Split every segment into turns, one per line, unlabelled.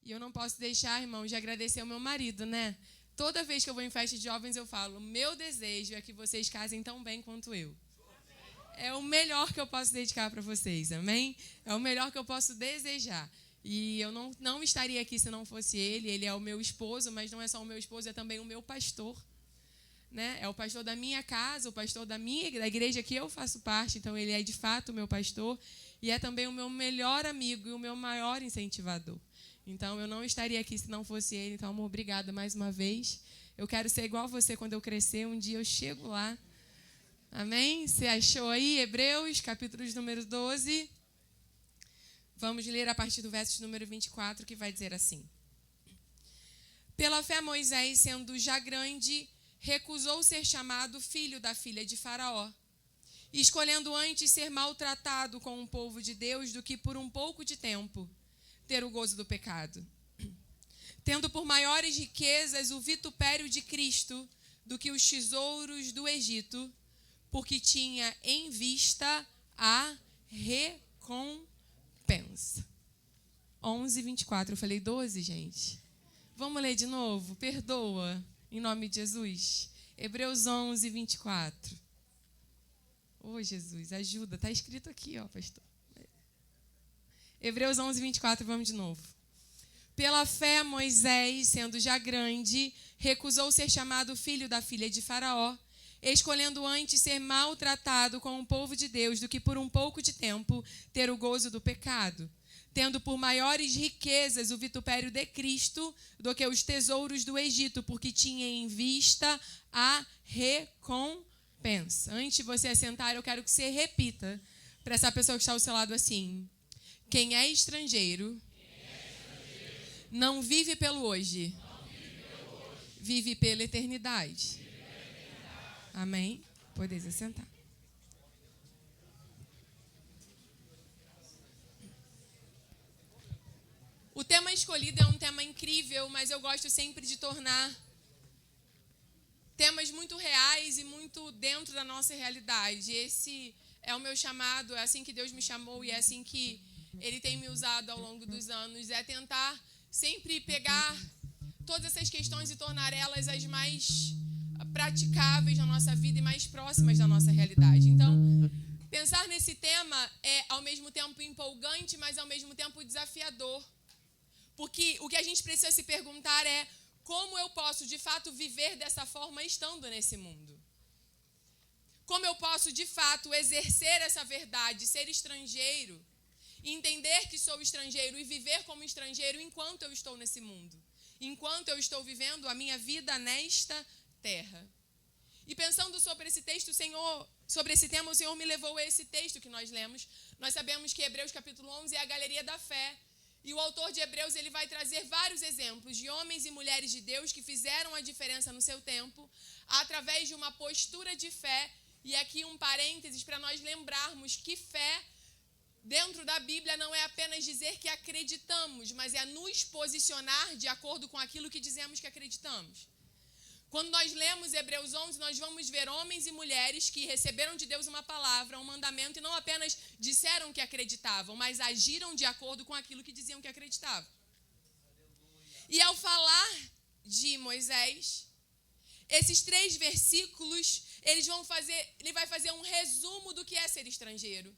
E eu não posso deixar, irmão, de agradecer ao meu marido, né? Toda vez que eu vou em festa de jovens, eu falo, meu desejo é que vocês casem tão bem quanto eu. É o melhor que eu posso dedicar para vocês, amém? É o melhor que eu posso desejar. E eu não estaria aqui se não fosse ele. Ele é o meu esposo, mas não é só o meu esposo, é também o meu pastor. Né? É o pastor da minha casa, o pastor da igreja que eu faço parte. Então, ele é de fato o meu pastor. E é também o meu melhor amigo e o meu maior incentivador. Então, eu não estaria aqui se não fosse ele. Então, amor, obrigada mais uma vez. Eu quero ser igual a você quando eu crescer. Um dia eu chego lá. Amém? Você achou aí? Hebreus, capítulo número 12. Vamos ler a partir do verso número 24, que vai dizer assim. Pela fé, Moisés, sendo já grande, recusou ser chamado filho da filha de Faraó, escolhendo antes ser maltratado com o povo de Deus do que por um pouco de tempo ter o gozo do pecado. Tendo por maiores riquezas o vitupério de Cristo do que os tesouros do Egito, porque tinha em vista a recompensa. 11:24. Eu falei 12, gente. Vamos ler de novo? Perdoa, em nome de Jesus. Hebreus 11:24. Ô, Jesus, ajuda. Está escrito aqui, ó, pastor. Hebreus 11:24, vamos de novo. Pela fé, Moisés, sendo já grande, recusou ser chamado filho da filha de Faraó, escolhendo antes ser maltratado com o povo de Deus do que por um pouco de tempo ter o gozo do pecado, tendo por maiores riquezas o vitupério de Cristo do que os tesouros do Egito, porque tinha em vista a recompensa. Antes de você assentar, eu quero que você repita para essa pessoa que está ao seu lado assim: quem é estrangeiro não vive pelo hoje, vive pela eternidade. Amém? Podeis assentar. O tema escolhido é um tema incrível, mas eu gosto sempre de tornar temas muito reais e muito dentro da nossa realidade. Esse é o meu chamado, é assim que Deus me chamou e é assim que Ele tem me usado ao longo dos anos. É tentar sempre pegar todas essas questões e tornar elas as mais praticáveis na nossa vida e mais próximas da nossa realidade. Então, pensar nesse tema é ao mesmo tempo empolgante, mas ao mesmo tempo desafiador. Porque o que a gente precisa se perguntar é como eu posso, de fato, viver dessa forma estando nesse mundo? Como eu posso, de fato, exercer essa verdade, ser estrangeiro, entender que sou estrangeiro e viver como estrangeiro enquanto eu estou nesse mundo, enquanto eu estou vivendo a minha vida nesta terra. E pensando sobre esse texto, sobre esse tema, o Senhor me levou a esse texto que nós lemos. Nós sabemos que Hebreus capítulo 11 é a galeria da fé. E o autor de Hebreus ele vai trazer vários exemplos de homens e mulheres de Deus que fizeram a diferença no seu tempo, através de uma postura de fé. E aqui um parênteses para nós lembrarmos que fé, dentro da Bíblia, não é apenas dizer que acreditamos, mas é nos posicionar de acordo com aquilo que dizemos que acreditamos. Quando nós lemos Hebreus 11, nós vamos ver homens e mulheres que receberam de Deus uma palavra, um mandamento, e não apenas disseram que acreditavam, mas agiram de acordo com aquilo que diziam que acreditavam. E ao falar de Moisés, esses 3 versículos, ele vai fazer um resumo do que é ser estrangeiro.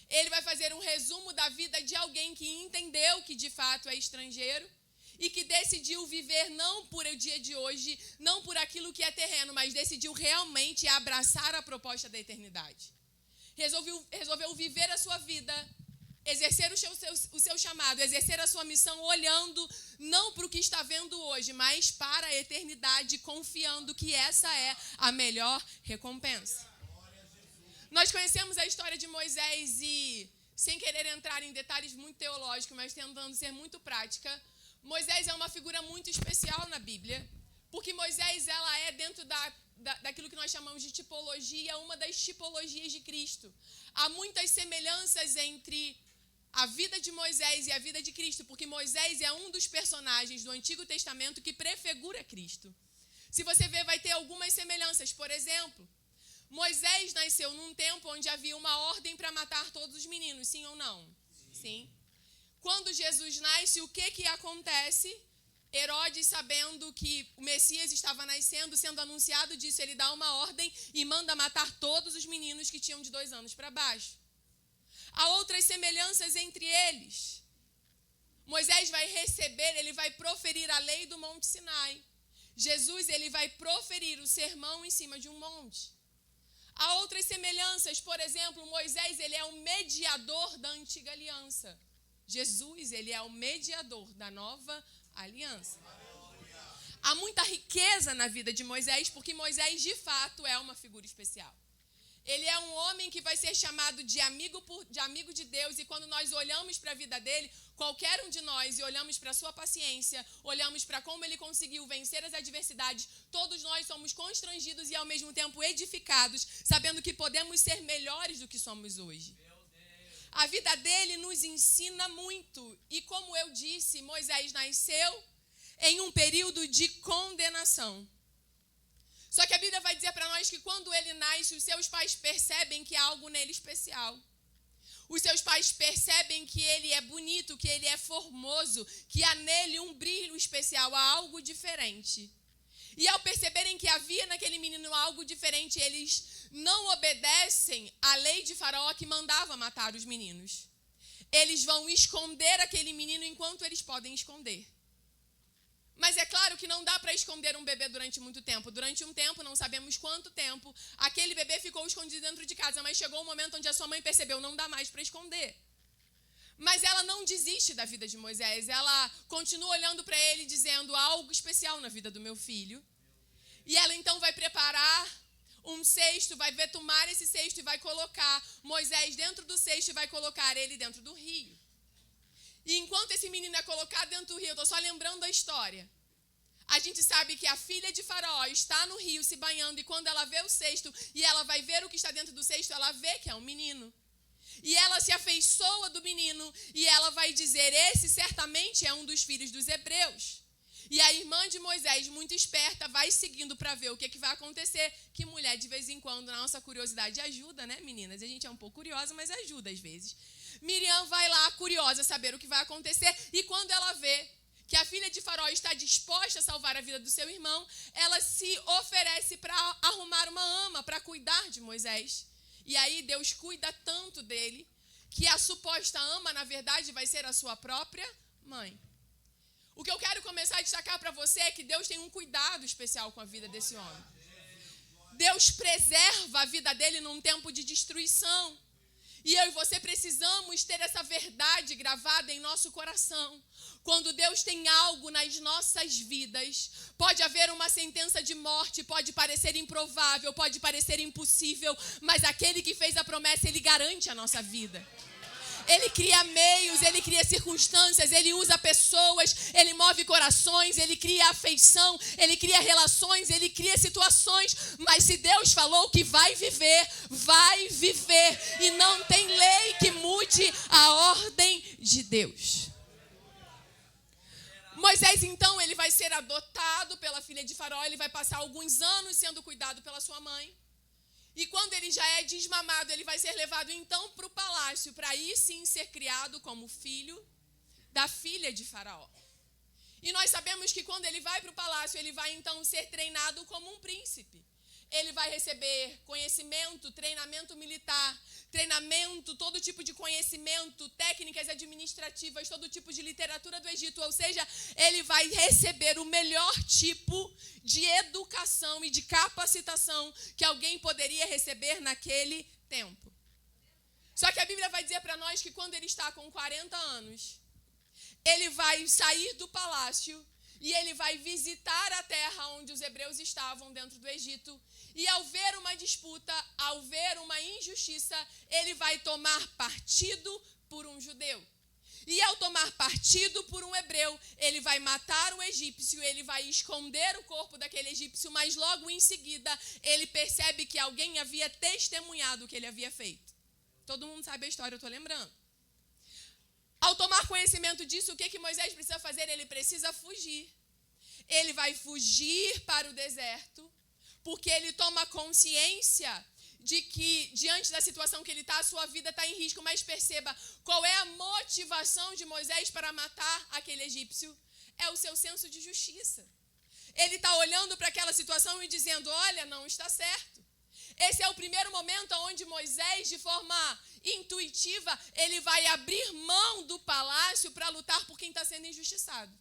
Ele vai fazer um resumo da vida de alguém que entendeu que de fato é estrangeiro, e que decidiu viver não por o dia de hoje, não por aquilo que é terreno, mas decidiu realmente abraçar a proposta da eternidade. Resolveu viver a sua vida, exercer o seu chamado, exercer a sua missão olhando não para o que está vendo hoje, mas para a eternidade, confiando que essa é a melhor recompensa. Nós conhecemos a história de Moisés e, sem querer entrar em detalhes muito teológicos, mas tentando ser muito prática, Moisés é uma figura muito especial na Bíblia, porque Moisés ela é dentro daquilo que nós chamamos de tipologia, uma das tipologias de Cristo. Há muitas semelhanças entre a vida de Moisés e a vida de Cristo, porque Moisés é um dos personagens do Antigo Testamento que prefigura Cristo. Se você ver, vai ter algumas semelhanças. Por exemplo, Moisés nasceu num tempo onde havia uma ordem para matar todos os meninos, sim ou não? Sim. quando Jesus nasce, o que acontece? Herodes, sabendo que o Messias estava nascendo, sendo anunciado disso, ele dá uma ordem e manda matar todos os meninos que tinham de 2 anos para baixo. Há outras semelhanças entre eles. Moisés vai receber, ele vai proferir a lei do Monte Sinai. Jesus, ele vai proferir o sermão em cima de um monte. Há outras semelhanças, por exemplo, Moisés, ele é o mediador da antiga aliança. Jesus, ele é o mediador da nova aliança. Há muita riqueza na vida de Moisés, porque Moisés, de fato, é uma figura especial. Ele é um homem que vai ser chamado de amigo de Deus, e quando nós olhamos para a vida dele, qualquer um de nós, e olhamos para a sua paciência, olhamos para como ele conseguiu vencer as adversidades, todos nós somos constrangidos e ao mesmo tempo edificados, sabendo que podemos ser melhores do que somos hoje. A vida dele nos ensina muito, e como eu disse, Moisés nasceu em um período de condenação. Só que a Bíblia vai dizer para nós que quando ele nasce, os seus pais percebem que há algo nele especial. Os seus pais percebem que ele é bonito, que ele é formoso, que há nele um brilho especial, há algo diferente. E ao perceberem que havia naquele menino algo diferente, eles não obedecem à lei de Faraó que mandava matar os meninos. Eles vão esconder aquele menino enquanto eles podem esconder. Mas é claro que não dá para esconder um bebê durante muito tempo. Durante um tempo, não sabemos quanto tempo, aquele bebê ficou escondido dentro de casa, mas chegou um momento onde a sua mãe percebeu, não dá mais para esconder. Mas ela não desiste da vida de Moisés, ela continua olhando para ele dizendo, há algo especial na vida do meu filho. E ela então vai preparar um cesto, vai betumar esse cesto e vai colocar Moisés dentro do cesto e vai colocar ele dentro do rio. E enquanto esse menino é colocado dentro do rio, eu estou só lembrando a história. A gente sabe que a filha de Faraó está no rio se banhando e quando ela vê o cesto e ela vai ver o que está dentro do cesto, ela vê que é um menino. E ela se afeiçoa do menino e ela vai dizer, esse certamente é um dos filhos dos hebreus. E a irmã de Moisés, muito esperta, vai seguindo para ver o que vai acontecer. Que mulher, de vez em quando, na nossa curiosidade ajuda, né, meninas? A gente é um pouco curiosa, mas ajuda às vezes. Miriam vai lá, curiosa, saber o que vai acontecer. E quando ela vê que a filha de Faraó está disposta a salvar a vida do seu irmão, ela se oferece para arrumar uma ama, para cuidar de Moisés. E aí Deus cuida tanto dele, que a suposta ama, na verdade, vai ser a sua própria mãe. O que eu quero começar a destacar para você é que Deus tem um cuidado especial com a vida desse homem. Deus preserva a vida dele num tempo de destruição. E eu e você precisamos ter essa verdade gravada em nosso coração. Quando Deus tem algo nas nossas vidas, pode haver uma sentença de morte, pode parecer improvável, pode parecer impossível, mas aquele que fez a promessa, ele garante a nossa vida. Ele cria meios, ele cria circunstâncias, ele usa pessoas, ele move corações, ele cria afeição, ele cria relações, ele cria situações. Mas se Deus falou que vai viver, vai viver. E não tem lei que mude a ordem de Deus. Moisés, então, ele vai ser adotado pela filha de Faraó, ele vai passar alguns anos sendo cuidado pela sua mãe. E quando ele já é desmamado, ele vai ser levado então para o palácio, para aí sim ser criado como filho da filha de Faraó. E nós sabemos que quando ele vai para o palácio, ele vai então ser treinado como um príncipe. Ele vai receber conhecimento, treinamento militar, treinamento, todo tipo de conhecimento, técnicas administrativas, todo tipo de literatura do Egito. Ou seja, ele vai receber o melhor tipo de educação e de capacitação que alguém poderia receber naquele tempo. Só que a Bíblia vai dizer para nós que quando ele está com 40 anos, ele vai sair do palácio e ele vai visitar a terra onde os hebreus estavam dentro do Egito. E ao ver uma disputa, ao ver uma injustiça, ele vai tomar partido por um judeu. E ao tomar partido por um hebreu, ele vai matar o egípcio, ele vai esconder o corpo daquele egípcio, mas logo em seguida, ele percebe que alguém havia testemunhado o que ele havia feito. Todo mundo sabe a história, eu estou lembrando. Ao tomar conhecimento disso, o que Moisés precisa fazer? Ele precisa fugir. Ele vai fugir para o deserto, porque ele toma consciência de que, diante da situação que ele está, a sua vida está em risco, mas perceba qual é a motivação de Moisés para matar aquele egípcio. É o seu senso de justiça. Ele está olhando para aquela situação e dizendo, olha, não está certo. Esse é o primeiro momento onde Moisés, de forma intuitiva, ele vai abrir mão do palácio para lutar por quem está sendo injustiçado.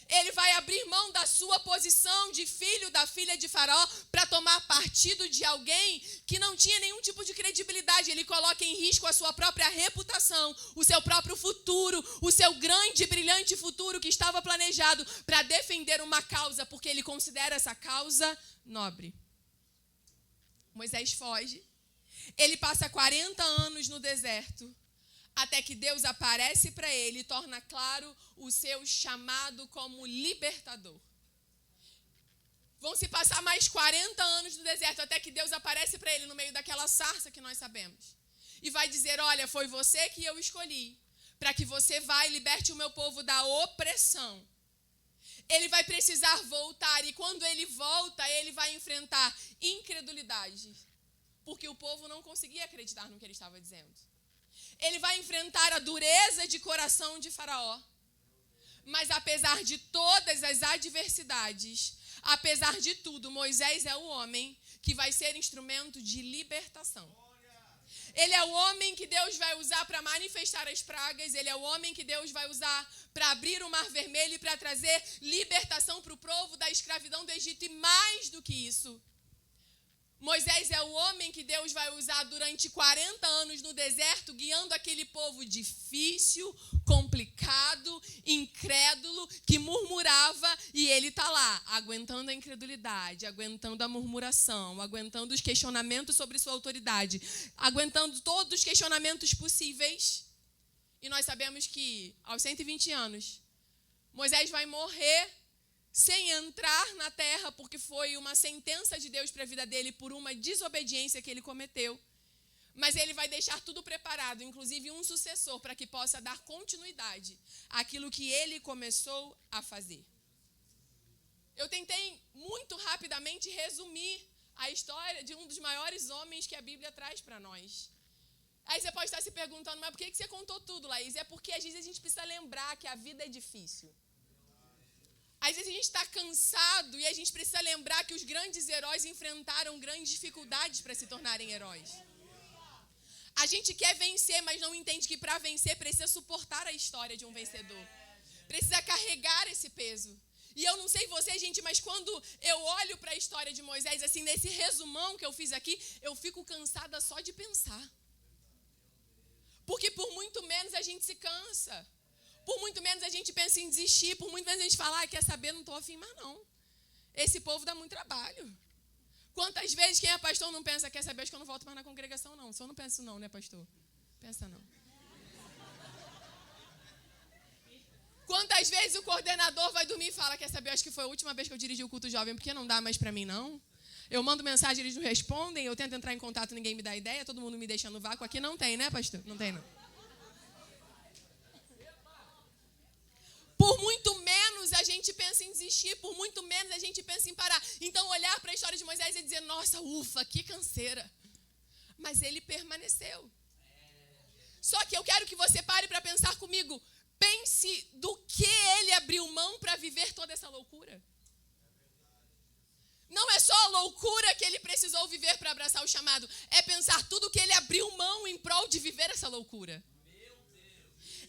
Ele vai abrir mão da sua posição de filho da filha de Faraó para tomar partido de alguém que não tinha nenhum tipo de credibilidade. Ele coloca em risco a sua própria reputação, o seu próprio futuro, o seu grande e brilhante futuro que estava planejado para defender uma causa, porque ele considera essa causa nobre. Moisés foge. Ele passa 40 anos no deserto, até que Deus aparece para ele e torna claro o seu chamado como libertador. Vão se passar mais 40 anos no deserto, até que Deus aparece para ele no meio daquela sarça que nós sabemos. E vai dizer, olha, foi você que eu escolhi, para que você vá e liberte o meu povo da opressão. Ele vai precisar voltar, e quando ele volta, ele vai enfrentar incredulidade, porque o povo não conseguia acreditar no que ele estava dizendo. Ele vai enfrentar a dureza de coração de Faraó. Mas apesar de todas as adversidades, apesar de tudo, Moisés é o homem que vai ser instrumento de libertação. Ele é o homem que Deus vai usar para manifestar as pragas. Ele é o homem que Deus vai usar para abrir o Mar Vermelho e para trazer libertação para o povo da escravidão do Egito. E mais do que isso, Moisés é o homem que Deus vai usar durante 40 anos no deserto, guiando aquele povo difícil, complicado, incrédulo, que murmurava, e ele está lá, aguentando a incredulidade, aguentando a murmuração, aguentando os questionamentos sobre sua autoridade, aguentando todos os questionamentos possíveis. E nós sabemos que, aos 120 anos, Moisés vai morrer sem entrar na terra, porque foi uma sentença de Deus para a vida dele por uma desobediência que ele cometeu. Mas ele vai deixar tudo preparado, inclusive um sucessor, para que possa dar continuidade àquilo que ele começou a fazer. Eu tentei muito rapidamente resumir a história de um dos maiores homens que a Bíblia traz para nós. Aí você pode estar se perguntando, mas por que você contou tudo, Laís? É porque às vezes a gente precisa lembrar que a vida é difícil. Às vezes a gente está cansado e a gente precisa lembrar que os grandes heróis enfrentaram grandes dificuldades para se tornarem heróis. A gente quer vencer, mas não entende que para vencer precisa suportar a história de um vencedor. Precisa carregar esse peso. E eu não sei você, gente, mas quando eu olho para a história de Moisés, assim, nesse resumão que eu fiz aqui, eu fico cansada só de pensar. Porque por muito menos a gente se cansa. Por muito menos a gente pensa em desistir, por muito menos a gente fala, quer saber, não estou afim mais não. Esse povo dá muito trabalho. Quantas vezes quem é pastor não pensa, quer saber, acho que eu não volto mais na congregação não. Só não penso não, né, pastor? Pensa não. Quantas vezes o coordenador vai dormir e fala, quer saber, acho que foi a última vez que eu dirigi o culto jovem, porque não dá mais para mim não. Eu mando mensagem, eles não respondem, eu tento entrar em contato, ninguém me dá ideia, todo mundo me deixa no vácuo. Aqui não tem, né, pastor? Não tem não. Por muito menos a gente pensa em desistir, por muito menos a gente pensa em parar. Então olhar para a história de Moisés e dizer, nossa, ufa, que canseira. Mas ele permaneceu. Só que eu quero que você pare para pensar comigo. Pense do que ele abriu mão para viver toda essa loucura. Não é só a loucura que ele precisou viver para abraçar o chamado. É pensar tudo que ele abriu mão em prol de viver essa loucura.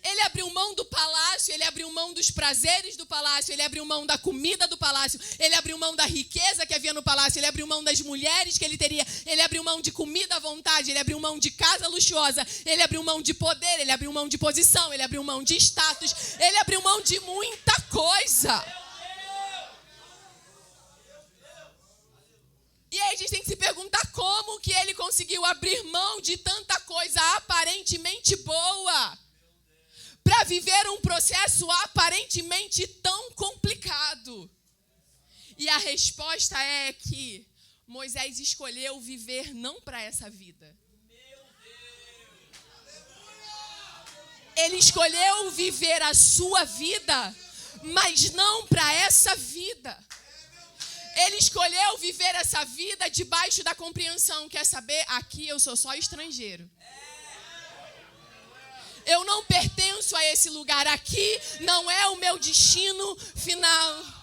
Ele abriu mão do palácio, ele abriu mão dos prazeres do palácio, ele abriu mão da comida do palácio, ele abriu mão da riqueza que havia no palácio, ele abriu mão das mulheres que ele teria, ele abriu mão de comida à vontade, ele abriu mão de casa luxuosa, ele abriu mão de poder, ele abriu mão de posição, ele abriu mão de status, ele abriu mão de muita coisa. E aí a gente tem que se perguntar como que ele conseguiu abrir mão de tanta coisa aparentemente boa para viver um processo aparentemente tão complicado. E a resposta é que Moisés escolheu viver não para essa vida. Ele escolheu viver a sua vida, mas não para essa vida. Ele escolheu viver essa vida debaixo da compreensão. Quer saber? Aqui eu sou só estrangeiro. Eu não pertenço a esse lugar. Aqui não é o meu destino final.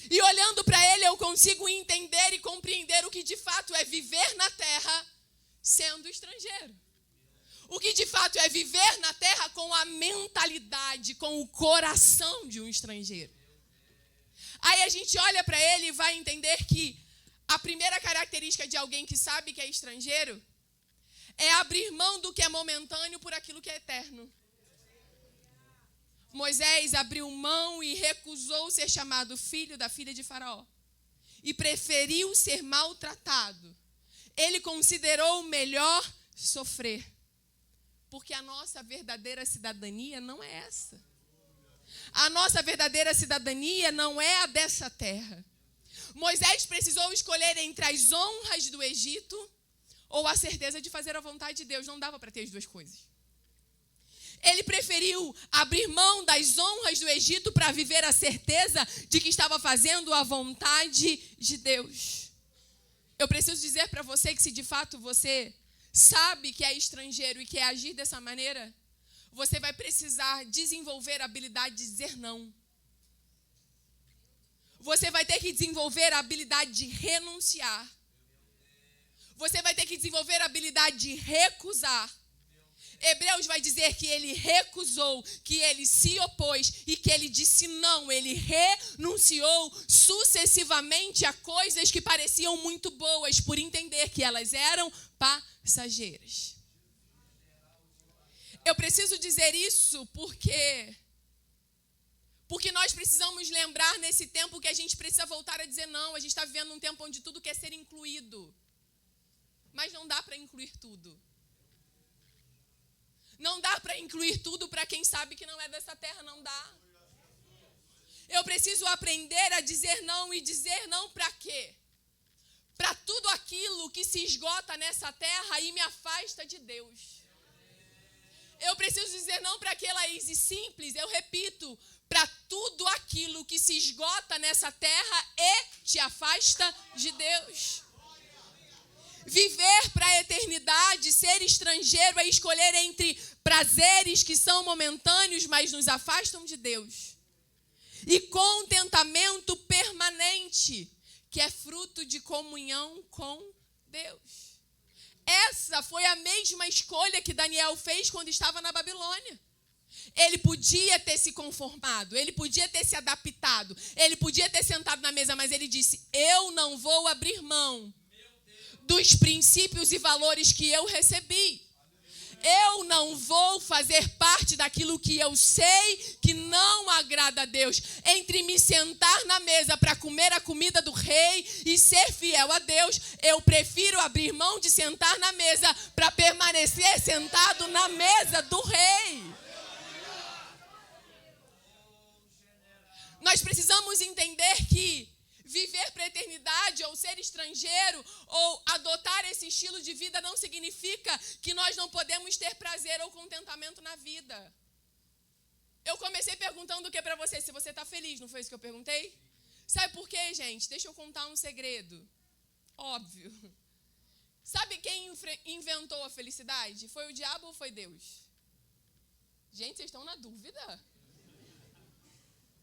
E olhando para ele, eu consigo entender e compreender o que de fato é viver na terra sendo estrangeiro. O que de fato é viver na terra com a mentalidade, com o coração de um estrangeiro. Aí a gente olha para ele e vai entender que a primeira característica de alguém que sabe que é estrangeiro é abrir mão do que é momentâneo por aquilo que é eterno. Moisés abriu mão e recusou ser chamado filho da filha de Faraó. E preferiu ser maltratado. Ele considerou melhor sofrer. Porque a nossa verdadeira cidadania não é essa. A nossa verdadeira cidadania não é a dessa terra. Moisés precisou escolher entre as honras do Egito ou a certeza de fazer a vontade de Deus. Não dava para ter as duas coisas. Ele preferiu abrir mão das honras do Egito para viver a certeza de que estava fazendo a vontade de Deus. Eu preciso dizer para você que se de fato você sabe que é estrangeiro e quer agir dessa maneira, você vai precisar desenvolver a habilidade de dizer não. Você vai ter que desenvolver a habilidade de renunciar. Você vai ter que desenvolver a habilidade de recusar. Hebreus vai dizer que ele recusou, que ele se opôs e que ele disse não. Ele renunciou sucessivamente a coisas que pareciam muito boas por entender que elas eram passageiras. Eu preciso dizer isso porque nós precisamos lembrar nesse tempo que a gente precisa voltar a dizer não. A gente está vivendo um tempo onde tudo quer ser incluído. Mas não dá para incluir tudo. Não dá para incluir tudo para quem sabe que não é dessa terra, não dá. Eu preciso aprender a dizer não e dizer não para quê? Para tudo aquilo que se esgota nessa terra e me afasta de Deus. Eu preciso dizer não para aquela Easy simples, eu repito, para tudo aquilo que se esgota nessa terra e te afasta de Deus. Viver para a eternidade, ser estrangeiro é escolher entre prazeres que são momentâneos, mas nos afastam de Deus. E contentamento permanente, que é fruto de comunhão com Deus. Essa foi a mesma escolha que Daniel fez quando estava na Babilônia. Ele podia ter se conformado, ele podia ter se adaptado, ele podia ter sentado na mesa, mas ele disse, eu não vou abrir mão dos princípios e valores que eu recebi. Eu não vou fazer parte daquilo que eu sei que não agrada a Deus. Entre me sentar na mesa para comer a comida do rei e ser fiel a Deus, eu prefiro abrir mão de sentar na mesa para permanecer sentado na mesa do rei. Nós precisamos entender que viver para a eternidade ou ser estrangeiro ou adotar esse estilo de vida não significa que nós não podemos ter prazer ou contentamento na vida. Eu comecei perguntando o que para você? Se você está feliz, não foi isso que eu perguntei? Sabe por quê, gente? Deixa eu contar um segredo. Óbvio. Sabe quem inventou a felicidade? Foi o diabo ou foi Deus? Gente, vocês estão na dúvida?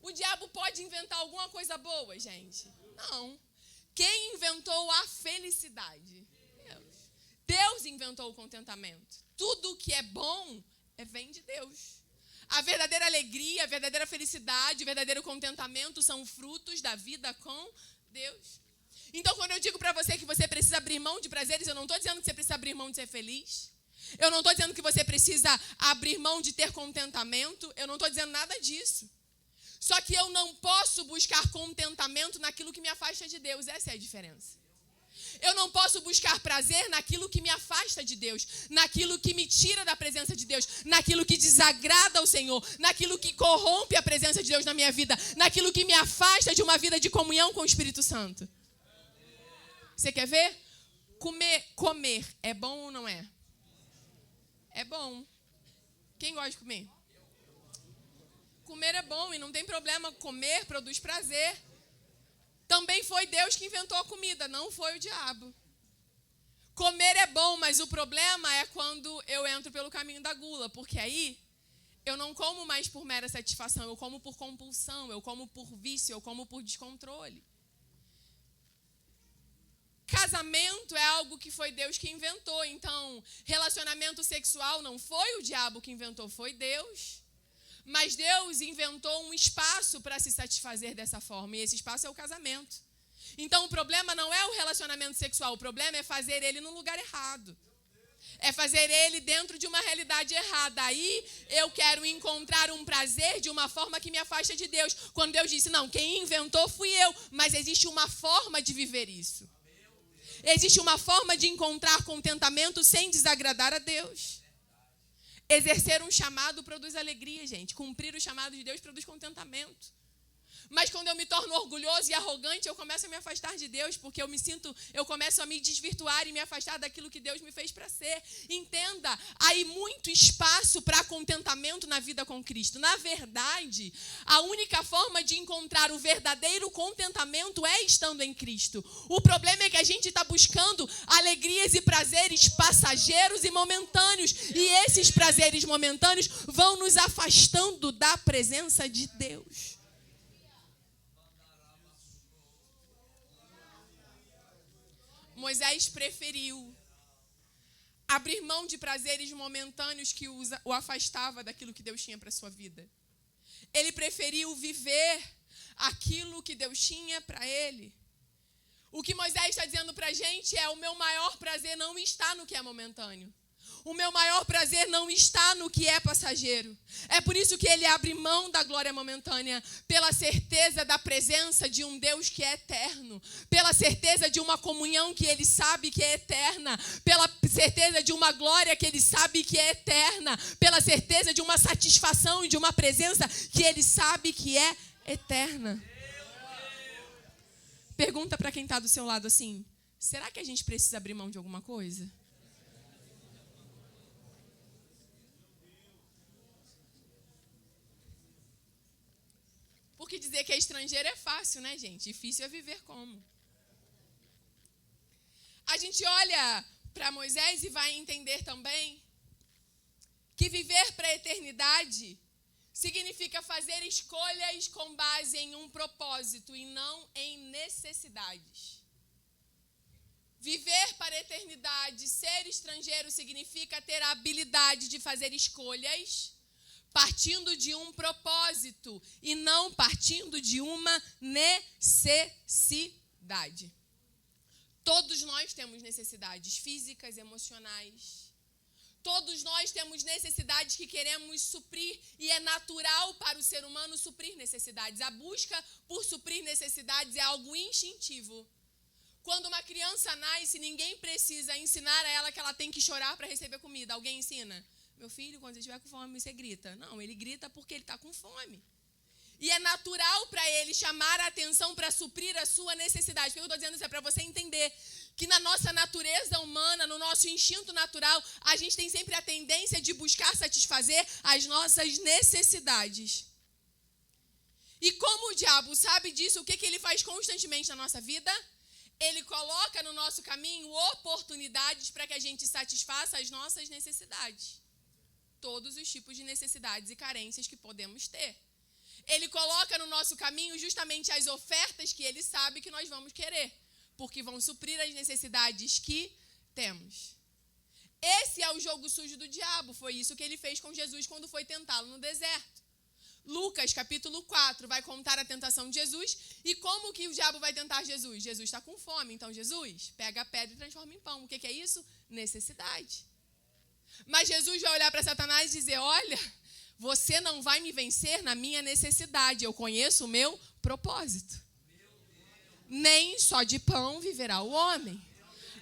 O diabo pode inventar alguma coisa boa, gente? Não. Quem inventou a felicidade? Deus. Deus inventou o contentamento. Tudo que é bom vem de Deus. A verdadeira alegria, a verdadeira felicidade, o verdadeiro contentamento são frutos da vida com Deus. Então, quando eu digo para você que você precisa abrir mão de prazeres, eu não estou dizendo que você precisa abrir mão de ser feliz. Eu não estou dizendo que você precisa abrir mão de ter contentamento. Eu não estou dizendo nada disso. Só que eu não posso buscar contentamento naquilo que me afasta de Deus. Essa é a diferença. Eu não posso buscar prazer naquilo que me afasta de Deus, naquilo que me tira da presença de Deus, naquilo que desagrada ao Senhor, naquilo que corrompe a presença de Deus na minha vida, naquilo que me afasta de uma vida de comunhão com o Espírito Santo. Você quer ver? Comer é bom ou não é? É bom. Quem gosta de comer? Comer é bom e não tem problema. Comer produz prazer. Também foi Deus que inventou a comida, não foi o diabo. Comer é bom, mas o problema é quando eu entro pelo caminho da gula, porque aí eu não como mais por mera satisfação, eu como por compulsão, eu como por vício, eu como por descontrole. Casamento é algo que foi Deus que inventou, então relacionamento sexual não foi o diabo que inventou, foi Deus. Mas Deus inventou um espaço para se satisfazer dessa forma, e esse espaço é o casamento. Então o problema não é o relacionamento sexual, o problema é fazer ele no lugar errado. É fazer ele dentro de uma realidade errada. Aí eu quero encontrar um prazer de uma forma que me afasta de Deus. Quando Deus disse, não, quem inventou fui eu, mas existe uma forma de viver isso. Existe uma forma de encontrar contentamento sem desagradar a Deus. Exercer um chamado produz alegria, gente. Cumprir o chamado de Deus produz contentamento. Mas quando eu me torno orgulhoso e arrogante, eu começo a me afastar de Deus, porque eu começo a me desvirtuar e me afastar daquilo que Deus me fez para ser. Entenda, há aí muito espaço para contentamento na vida com Cristo. Na verdade, a única forma de encontrar o verdadeiro contentamento é estando em Cristo. O problema é que a gente está buscando alegrias e prazeres passageiros e momentâneos. E esses prazeres momentâneos vão nos afastando da presença de Deus. Moisés preferiu abrir mão de prazeres momentâneos que o afastava daquilo que Deus tinha para a sua vida. Ele preferiu viver aquilo que Deus tinha para ele. O que Moisés está dizendo para a gente é: o meu maior prazer não está no que é momentâneo. O meu maior prazer não está no que é passageiro. É por isso que ele abre mão da glória momentânea, pela certeza da presença de um Deus que é eterno, pela certeza de uma comunhão que ele sabe que é eterna, pela certeza de uma glória que ele sabe que é eterna, pela certeza de uma satisfação e de uma presença que ele sabe que é eterna. Pergunta para quem está do seu lado assim: será que a gente precisa abrir mão de alguma coisa? Porque dizer que é estrangeiro é fácil, né, gente? Difícil é viver como. A gente olha para Moisés e vai entender também que viver para a eternidade significa fazer escolhas com base em um propósito e não em necessidades. Viver para a eternidade, ser estrangeiro, significa ter a habilidade de fazer escolhas partindo de um propósito e não partindo de uma necessidade. Todos nós temos necessidades físicas, emocionais. Todos nós temos necessidades que queremos suprir e é natural para o ser humano suprir necessidades. A busca por suprir necessidades é algo instintivo. Quando uma criança nasce, ninguém precisa ensinar a ela que ela tem que chorar para receber comida. Alguém ensina? Meu filho, quando você estiver com fome, você grita. Não, ele grita porque ele está com fome. E é natural para ele chamar a atenção para suprir a sua necessidade. O que eu estou dizendo isso é para você entender que na nossa natureza humana, no nosso instinto natural, a gente tem sempre a tendência de buscar satisfazer as nossas necessidades. E como o diabo sabe disso, o que ele faz constantemente na nossa vida? Ele coloca no nosso caminho oportunidades para que a gente satisfaça as nossas necessidades. Todos os tipos de necessidades e carências que podemos ter. Ele coloca no nosso caminho justamente as ofertas que ele sabe que nós vamos querer, porque vão suprir as necessidades que temos. Esse é o jogo sujo do diabo. Foi isso que ele fez com Jesus quando foi tentá-lo no deserto. Lucas, capítulo 4, vai contar a tentação de Jesus. E como que o diabo vai tentar Jesus? Jesus está com fome. Então, Jesus pega a pedra e transforma em pão. O que é isso? Necessidade. Mas Jesus vai olhar para Satanás e dizer: olha, você não vai me vencer na minha necessidade. Eu conheço o meu propósito. Nem só de pão viverá o homem,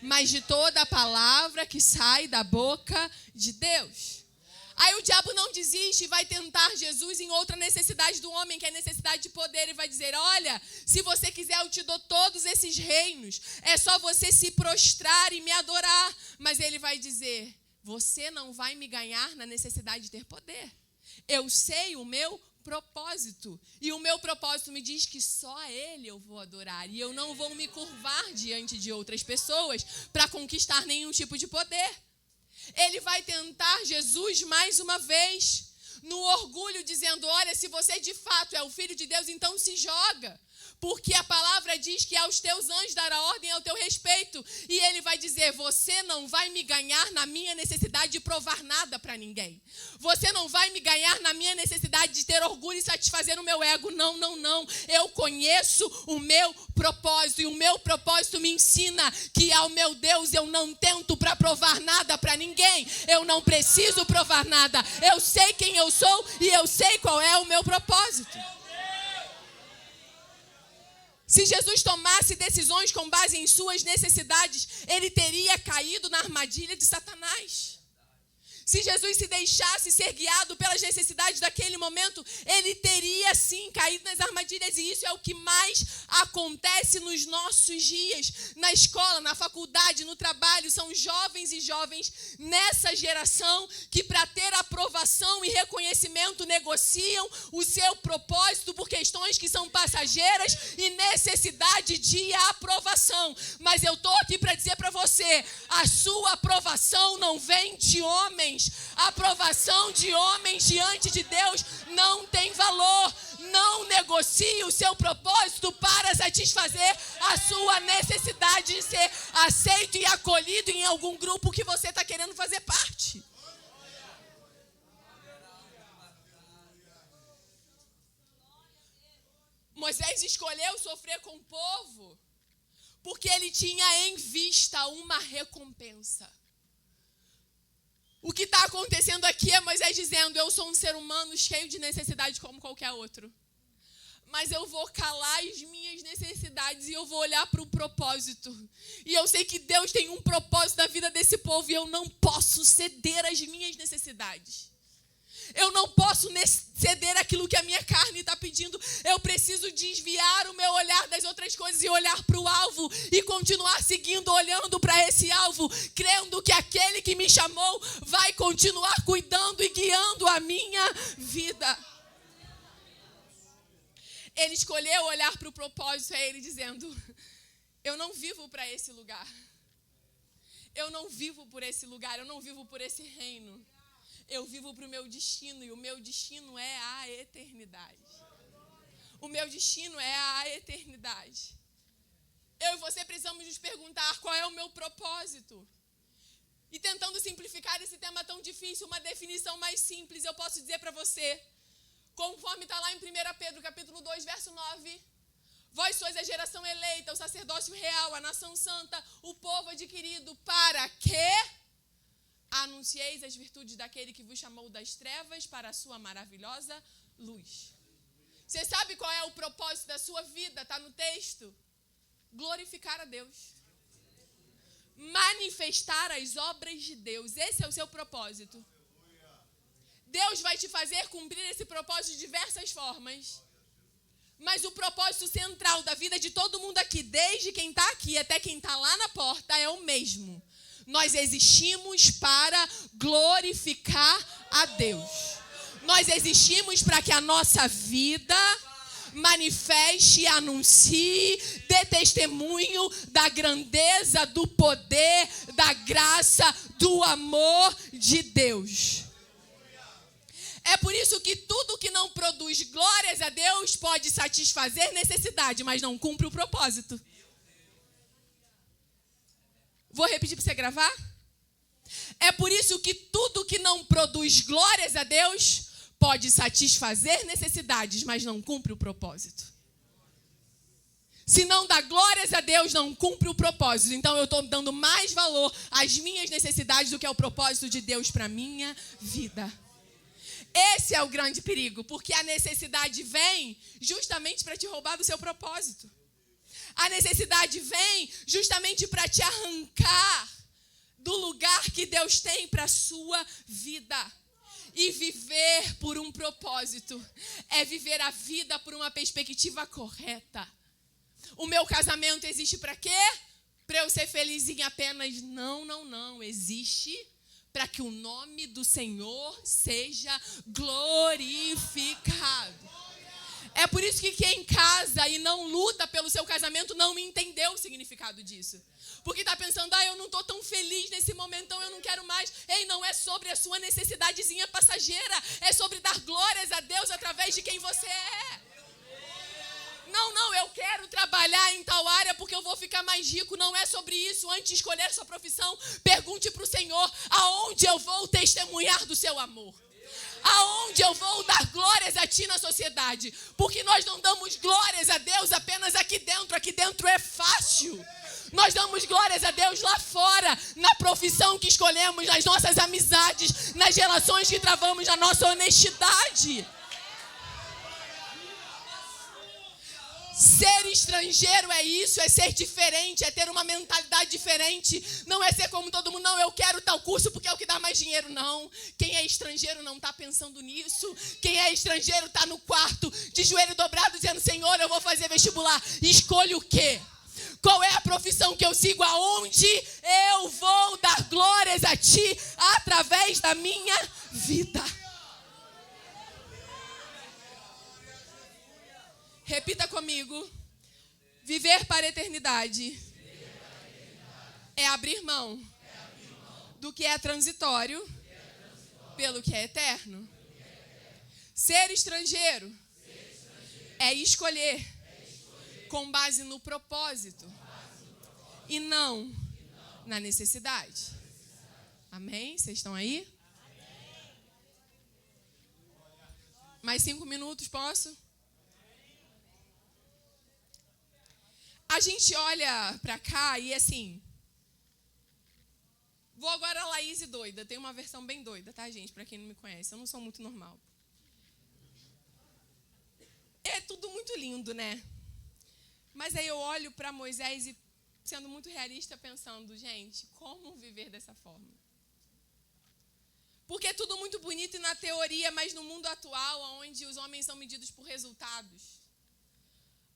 mas de toda a palavra que sai da boca de Deus. Aí o diabo não desiste e vai tentar Jesus em outra necessidade do homem, que é a necessidade de poder. E vai dizer: olha, se você quiser eu te dou todos esses reinos. É só você se prostrar e me adorar. Mas ele vai dizer: você não vai me ganhar na necessidade de ter poder. Eu sei o meu propósito. E o meu propósito me diz que só a Ele eu vou adorar. E eu não vou me curvar diante de outras pessoas para conquistar nenhum tipo de poder. Ele vai tentar Jesus mais uma vez, no orgulho, dizendo: olha, se você de fato é o Filho de Deus, então se joga. Porque a palavra diz que aos teus anjos dará ordem ao teu respeito. E ele vai dizer: você não vai me ganhar na minha necessidade de provar nada para ninguém. Você não vai me ganhar na minha necessidade de ter orgulho e satisfazer o meu ego. Não, não, não. Eu conheço o meu propósito. E o meu propósito me ensina que ao meu Deus eu não tento para provar nada para ninguém. Eu não preciso provar nada. Eu sei quem eu sou e eu sei qual é o meu propósito. Se Jesus tomasse decisões com base em suas necessidades, ele teria caído na armadilha de Satanás. Se Jesus se deixasse ser guiado pelas necessidades daquele momento, ele teria sim caído nas armadilhas. E isso é o que mais acontece nos nossos dias. Na escola, na faculdade, no trabalho, são jovens e jovens nessa geração que, para ter aprovação e reconhecimento, negociam o seu propósito por questões que são passageiras e necessidade de aprovação. Mas eu estou aqui para dizer para você: a sua aprovação não vem de homens. A aprovação de homens diante de Deus não tem valor. Não negocie o seu propósito para satisfazer a sua necessidade de ser aceito e acolhido em algum grupo que você está querendo fazer parte. Moisés escolheu sofrer com o povo porque ele tinha em vista uma recompensa. O que está acontecendo aqui é Moisés dizendo: eu sou um ser humano cheio de necessidade como qualquer outro. Mas eu vou calar as minhas necessidades e eu vou olhar para o propósito. E eu sei que Deus tem um propósito na vida desse povo e eu não posso ceder às minhas necessidades. Eu não posso ceder aquilo que a minha carne está pedindo. Eu preciso desviar o meu olhar das outras coisas e olhar para o alvo e continuar seguindo, olhando para esse alvo, crendo que aquele que me chamou vai continuar cuidando e guiando a minha vida. Ele escolheu olhar para o propósito, é ele dizendo: eu não vivo para esse lugar. Eu não vivo por esse lugar, eu não vivo por esse reino. Eu vivo para o meu destino, e o meu destino é a eternidade. O meu destino é a eternidade. Eu e você precisamos nos perguntar qual é o meu propósito. E tentando simplificar esse tema tão difícil, uma definição mais simples, eu posso dizer para você, conforme está lá em 1 Pedro, capítulo 2, verso 9. Vós sois a geração eleita, o sacerdócio real, a nação santa, o povo adquirido, para que anuncieis as virtudes daquele que vos chamou das trevas para a sua maravilhosa luz. Você sabe qual é o propósito da sua vida? Está no texto. Glorificar a Deus. Manifestar as obras de Deus. Esse é o seu propósito. Deus vai te fazer cumprir esse propósito de diversas formas. Mas o propósito central da vida de todo mundo aqui, desde quem está aqui até quem está lá na porta, é o mesmo. Nós existimos para glorificar a Deus. Nós existimos para que a nossa vida manifeste e anuncie, dê testemunho da grandeza, do poder, da graça, do amor de Deus. É por isso que tudo que não produz glórias a Deus pode satisfazer necessidade, mas não cumpre o propósito. Vou repetir para você gravar? É por isso que tudo que não produz glórias a Deus pode satisfazer necessidades, mas não cumpre o propósito. Se não dá glórias a Deus, não cumpre o propósito. Então eu estou dando mais valor às minhas necessidades do que ao propósito de Deus para a minha vida. Esse é o grande perigo, porque a necessidade vem justamente para te roubar do seu propósito. A necessidade vem justamente para te arrancar do lugar que Deus tem para a sua vida. E viver por um propósito é viver a vida por uma perspectiva correta. O meu casamento existe para quê? Para eu ser felizinha apenas? Não, não, não. Existe para que o nome do Senhor seja glorificado. É por isso que quem casa e não luta pelo seu casamento não entendeu o significado disso. Porque está pensando, eu não estou tão feliz nesse momento, então eu não quero mais. Ei, não é sobre a sua necessidadezinha passageira. É sobre dar glórias a Deus através de quem você é. Não, eu quero trabalhar em tal área porque eu vou ficar mais rico. Não é sobre isso. Antes de escolher sua profissão, pergunte para o Senhor aonde eu vou testemunhar do seu amor. Aonde eu vou dar glórias a ti na sociedade. Porque nós não damos glórias a Deus apenas aqui dentro. Aqui dentro é fácil. Nós damos glórias a Deus lá fora, na profissão que escolhemos, nas nossas amizades, nas relações que travamos, na nossa honestidade. Ser estrangeiro é isso, é ser diferente, é ter uma mentalidade diferente. Não é ser como todo mundo, não, eu quero tal curso porque é o que dá mais dinheiro, não. Quem é estrangeiro não está pensando nisso. Quem é estrangeiro está no quarto, de joelho dobrado, dizendo, Senhor, eu vou fazer vestibular. Escolho o quê? Qual é a profissão que eu sigo? Aonde eu vou dar glórias a ti através da minha vida? Repita comigo. Viver para a eternidade é abrir mão do que é transitório pelo que é eterno. Ser estrangeiro é escolher com base no propósito e não na necessidade. Amém? Vocês estão aí? Mais 5 minutos, posso? A gente olha pra cá e assim... Vou agora a Laís doida. Tem uma versão bem doida, tá, gente? Pra quem não me conhece. Eu não sou muito normal. É tudo muito lindo, né? Mas aí eu olho para Moisés e, sendo muito realista, pensando, gente, como viver dessa forma? Porque é tudo muito bonito na teoria, mas no mundo atual, onde os homens são medidos por resultados,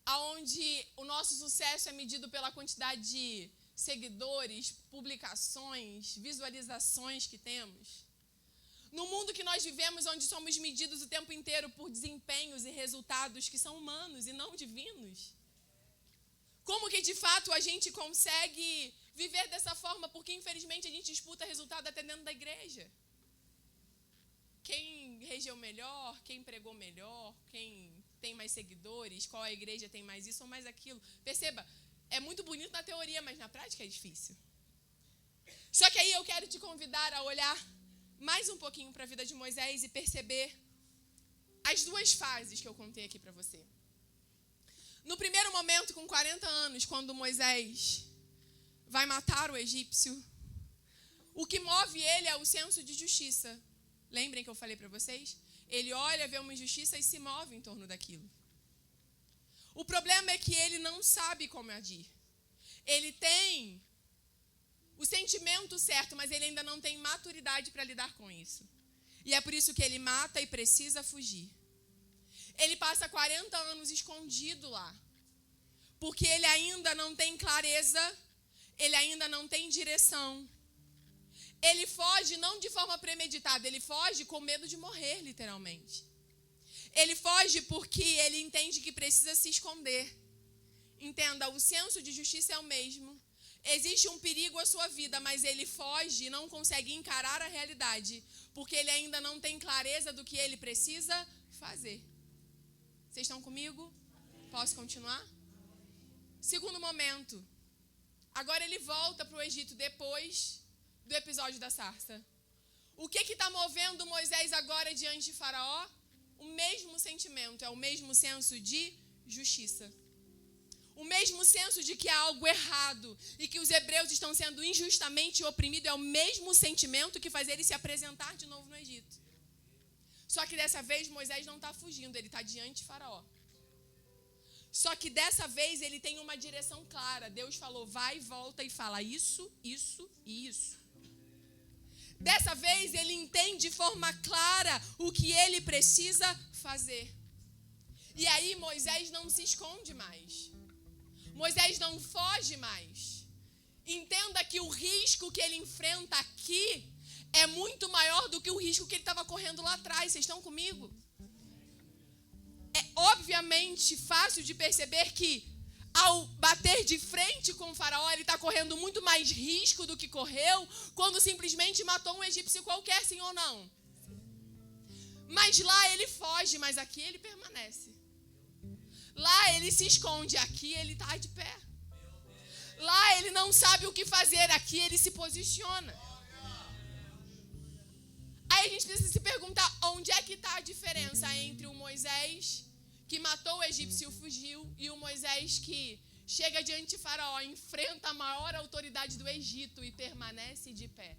onde o nosso sucesso é medido pela quantidade de seguidores, publicações, visualizações que temos. No mundo que nós vivemos, onde somos medidos o tempo inteiro por desempenhos e resultados que são humanos e não divinos. Como que de fato a gente consegue viver dessa forma? Porque infelizmente a gente disputa resultado até dentro da igreja. Quem regeu melhor, quem pregou melhor, quem tem mais seguidores, qual a igreja tem mais isso ou mais aquilo. Perceba, é muito bonito na teoria, mas na prática é difícil. Só que aí eu quero te convidar a olhar mais um pouquinho para a vida de Moisés e perceber as duas fases que eu contei aqui para você. No primeiro momento, com 40 anos, quando Moisés vai matar o egípcio, o que move ele é o senso de justiça. Lembrem que eu falei para vocês? Ele olha, vê uma injustiça e se move em torno daquilo. O problema é que ele não sabe como agir. Ele tem o sentimento certo, mas ele ainda não tem maturidade para lidar com isso. E é por isso que ele mata e precisa fugir. Ele passa 40 anos escondido lá, porque ele ainda não tem clareza, ele ainda não tem direção. Ele foge não de forma premeditada, ele foge com medo de morrer, literalmente. Ele foge porque ele entende que precisa se esconder. Entenda, o senso de justiça é o mesmo. Existe um perigo à sua vida, mas ele foge e não consegue encarar a realidade, porque ele ainda não tem clareza do que ele precisa fazer. Vocês estão comigo? Posso continuar? Segundo momento. Agora ele volta para o Egito depois do episódio da sarça. O que está movendo Moisés agora diante de Faraó? O mesmo sentimento, é o mesmo senso de justiça. O mesmo senso de que há algo errado e que os hebreus estão sendo injustamente oprimidos é o mesmo sentimento que faz ele se apresentar de novo no Egito. Só que dessa vez Moisés não está fugindo, ele está diante de Faraó. Só que dessa vez ele tem uma direção clara. Deus falou, vai, volta e fala isso, isso e isso. Dessa vez ele entende de forma clara o que ele precisa fazer. E aí Moisés não se esconde mais. Moisés não foge mais. Entenda que o risco que ele enfrenta aqui é muito maior do que o risco que ele estava correndo lá atrás. Vocês estão comigo? É óbvio obviamente fácil de perceber que ao bater de frente com o faraó, ele está correndo muito mais risco do que correu quando simplesmente matou um egípcio qualquer, sim ou não? Mas lá ele foge, mas aqui ele permanece. Lá ele se esconde, aqui ele está de pé. Lá ele não sabe o que fazer, aqui ele se posiciona. Aí a gente precisa se perguntar, onde é que está a diferença entre o Moisés que matou o egípcio e fugiu e o Moisés que chega diante de Faraó, enfrenta a maior autoridade do Egito e permanece de pé?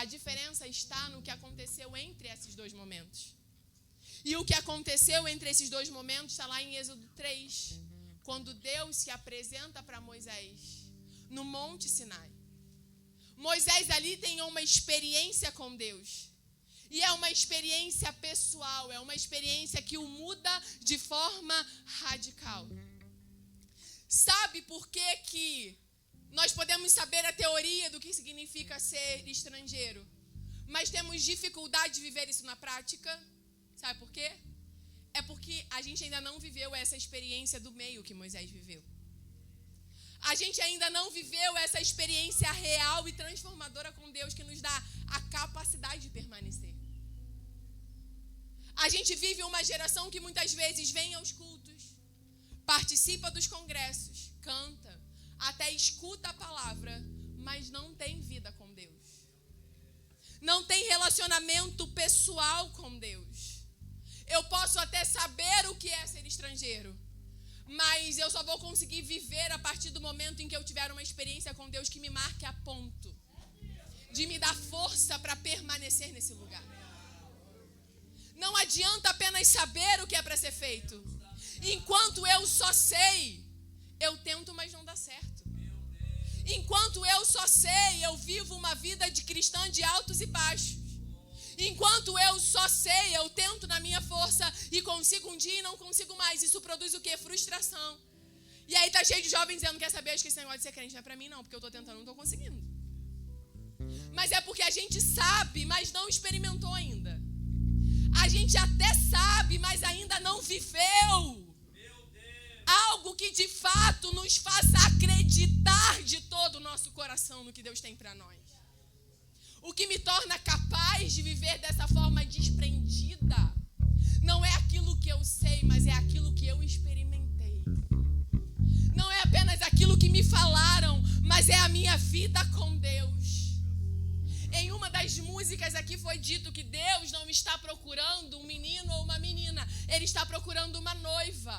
A diferença está no que aconteceu entre esses dois momentos. E o que aconteceu entre esses dois momentos está lá em Êxodo 3, quando Deus se apresenta para Moisés no Monte Sinai. Moisés ali tem uma experiência com Deus. E é uma experiência pessoal, é uma experiência que o muda de forma radical. Sabe por que nós podemos saber a teoria do que significa ser estrangeiro, mas temos dificuldade de viver isso na prática? Sabe por quê? É porque a gente ainda não viveu essa experiência do meio que Moisés viveu. A gente ainda não viveu essa experiência real e transformadora com Deus que nos dá a capacidade de permanecer. A gente vive uma geração que muitas vezes vem aos cultos, participa dos congressos, canta, até escuta a palavra, mas não tem vida com Deus. Não tem relacionamento pessoal com Deus. Eu posso até saber o que é ser estrangeiro, mas eu só vou conseguir viver a partir do momento em que eu tiver uma experiência com Deus que me marque a ponto de me dar força para permanecer nesse lugar. Não adianta apenas saber o que é para ser feito. Enquanto eu só sei, eu tento, mas não dá certo. Enquanto eu só sei, eu vivo uma vida de cristã de altos e baixos. Enquanto eu só sei, eu tento na minha força e consigo um dia e não consigo mais. Isso produz o quê? Frustração. E aí tá cheio de jovens dizendo, quer saber, acho que esse negócio de ser crente não é pra mim não, porque eu tô tentando, não tô conseguindo. Mas é porque a gente sabe, mas não experimentou ainda. A gente até sabe, mas ainda não viveu algo que de fato nos faça acreditar de todo o nosso coração no que Deus tem para nós. O que me torna capaz de viver dessa forma desprendida não é aquilo que eu sei, mas é aquilo que eu experimentei. Não é apenas aquilo que me falaram, mas é a minha vida com Deus. Em uma das músicas aqui foi dito que Deus não está procurando um menino ou uma menina, Ele está procurando uma noiva.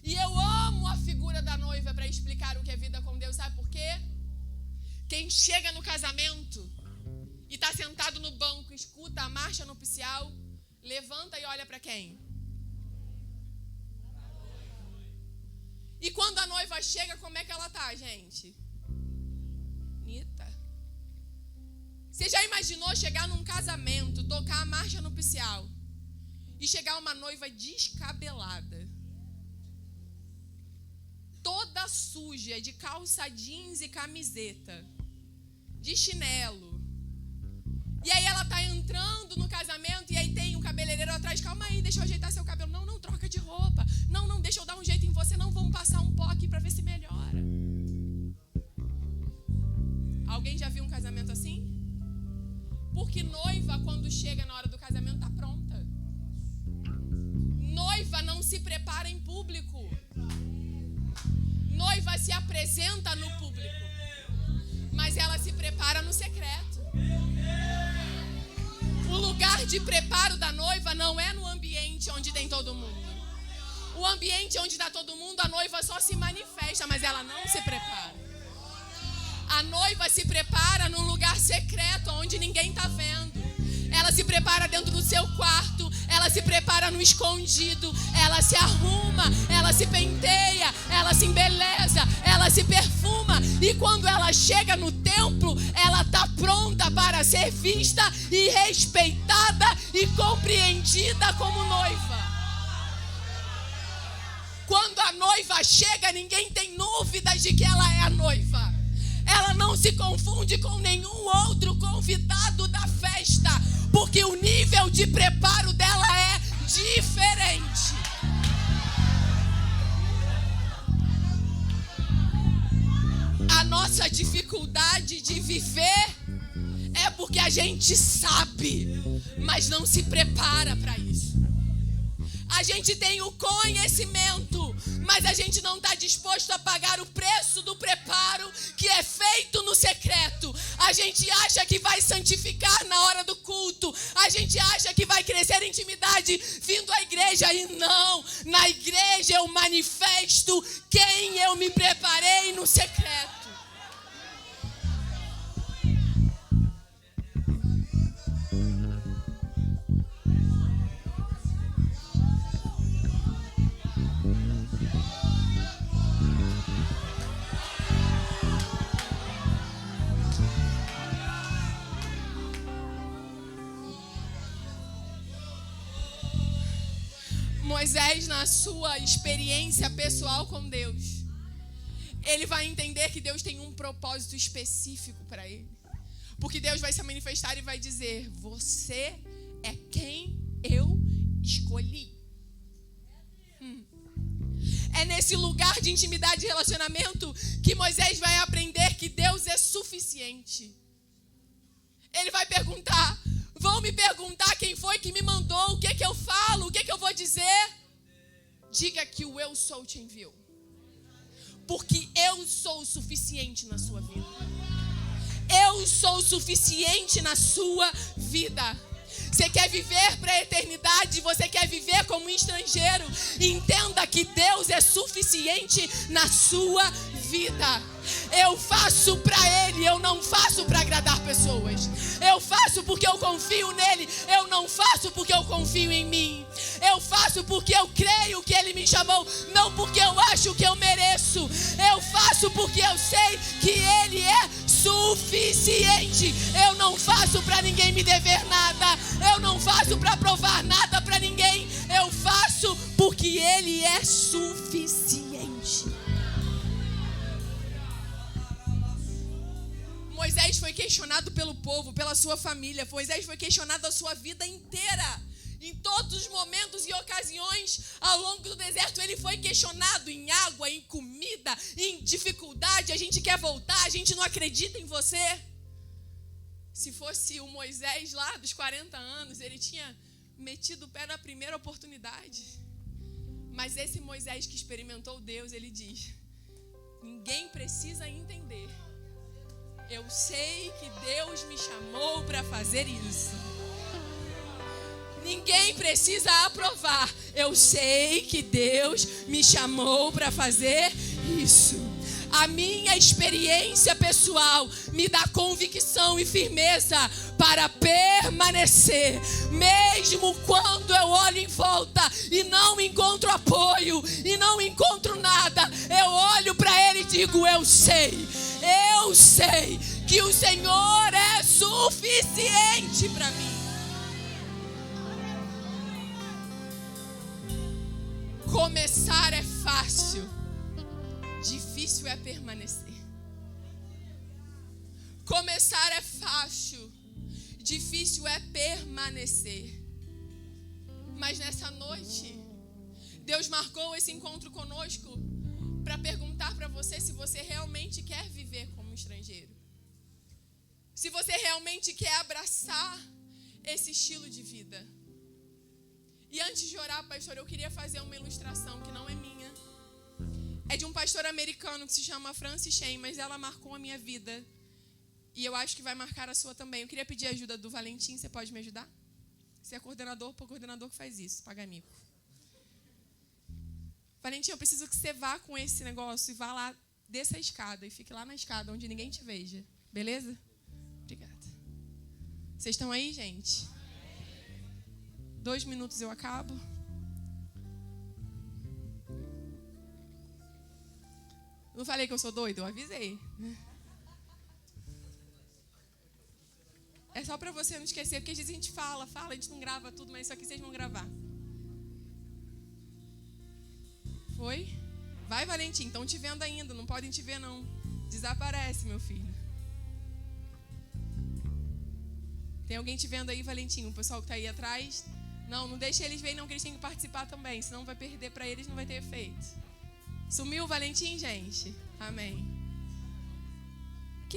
E eu amo a figura da noiva para explicar o que é vida com Deus. Sabe por quê? Quem chega no casamento e está sentado no banco, escuta a marcha nupcial, levanta e olha para quem? E quando a noiva chega, como é que ela tá, gente? Bonita. Você já imaginou chegar num casamento, tocar a marcha nupcial e chegar uma noiva descabelada, toda suja, de calça jeans e camiseta, de chinelo? E aí ela tá entrando no casamento e aí tem um cabeleireiro atrás. Calma aí, deixa eu ajeitar seu cabelo. Não, troca de roupa. Não, deixa eu dar um jeito em você. Não, vamos passar um pó aqui para ver se melhora. Alguém já viu um casamento assim? Porque noiva, quando chega na hora do casamento, tá pronta. Noiva não se prepara em público. Noiva se apresenta no público, mas ela se prepara no secreto. O lugar de preparo da noiva não é no ambiente onde tem todo mundo. O ambiente onde está todo mundo, a noiva só se manifesta, mas ela não se prepara. A noiva se prepara num lugar secreto, onde ninguém está vendo. Ela se prepara dentro do seu quarto, ela se prepara no escondido, ela se arruma, ela se penteia, ela se embeleza, ela se perfuma. E quando ela chega no templo, ela está pronta para ser vista e respeitada e compreendida como noiva. Quando a noiva chega, ninguém tem dúvidas de que ela é a noiva. Ela não se confunde com nenhum outro convidado da festa, porque o nível de preparo dela é diferente. nossa dificuldade de viver é porque a gente sabe, mas não se prepara para isso. A gente tem o conhecimento, mas a gente não está disposto a pagar o preço do preparo que é feito no secreto. A gente acha que vai santificar na hora do culto. A gente acha que vai crescer em intimidade vindo à igreja. E não, na igreja eu manifesto quem eu me preparei no secreto. Moisés, na sua experiência pessoal com Deus, ele vai entender que Deus tem um propósito específico para ele. Porque Deus vai se manifestar e vai dizer: você é quem eu escolhi. É nesse lugar de intimidade e relacionamento que Moisés vai aprender que Deus é suficiente. Ele vai perguntar: vão me perguntar quem foi que me mandou, o que que eu falo, o que que eu vou dizer? Diga que o eu sou te enviou. Porque eu sou o suficiente na sua vida. Eu sou o suficiente na sua vida. Você quer viver para a eternidade, você quer viver como um estrangeiro, entenda que Deus é suficiente na sua vida. Eu faço para Ele, eu não faço para agradar pessoas. Eu faço porque eu confio nele, eu não faço porque eu confio em mim. Eu faço porque eu creio que Ele me chamou, não porque eu acho que eu mereço. Eu faço porque eu sei que Ele é suficiente. Eu não faço para ninguém me dever nada. Eu não faço para provar nada para ninguém. Eu faço porque Ele é suficiente. Moisés foi questionado pelo povo, pela sua família. Moisés foi questionado a sua vida inteira. Em todos os momentos e ocasiões ao longo do deserto, ele foi questionado em água, em comida, em dificuldade. A gente quer voltar, a gente não acredita em você. Se fosse o Moisés lá dos 40 anos, ele tinha metido o pé na primeira oportunidade. Mas esse Moisés que experimentou Deus, ele diz: ninguém precisa entender. Eu sei que Deus me chamou para fazer isso. Ninguém precisa aprovar. Eu sei que Deus me chamou para fazer isso. A minha experiência pessoal me dá convicção e firmeza para permanecer. Mesmo quando eu olho em volta e não encontro apoio e não encontro nada, eu olho para Ele e digo: eu sei que o Senhor é suficiente para mim. Começar é fácil, difícil é permanecer. Começar é fácil, difícil é permanecer. Mas nessa noite, Deus marcou esse encontro conosco para perguntar para você se você realmente quer viver como estrangeiro. Se você realmente quer abraçar esse estilo de vida. E antes de orar, pastor, eu queria fazer uma ilustração que não é minha. É de um pastor americano que se chama Francis Chan, mas ela marcou a minha vida. E eu acho que vai marcar a sua também. Eu queria pedir a ajuda do Valentim, você pode me ajudar? Você é coordenador, pô, coordenador que faz isso, paga mico. Valentim, eu preciso que você vá com esse negócio e vá lá, desça a escada e fique lá na escada, onde ninguém te veja. Beleza? Obrigada. Vocês estão aí, gente? 2 minutos eu acabo. Não falei que eu sou doido? Eu avisei. É só pra você não esquecer, porque às vezes a gente fala, a gente não grava tudo, mas isso aqui vocês vão gravar. Foi? Vai, Valentim, estão te vendo ainda, não podem te ver não. Desaparece, meu filho. Tem alguém te vendo aí, Valentim? O pessoal que tá aí atrás? Não deixa eles verem não, que eles têm que participar também, senão vai perder pra eles, não vai ter efeito. Sumiu o Valentim, gente? Amém.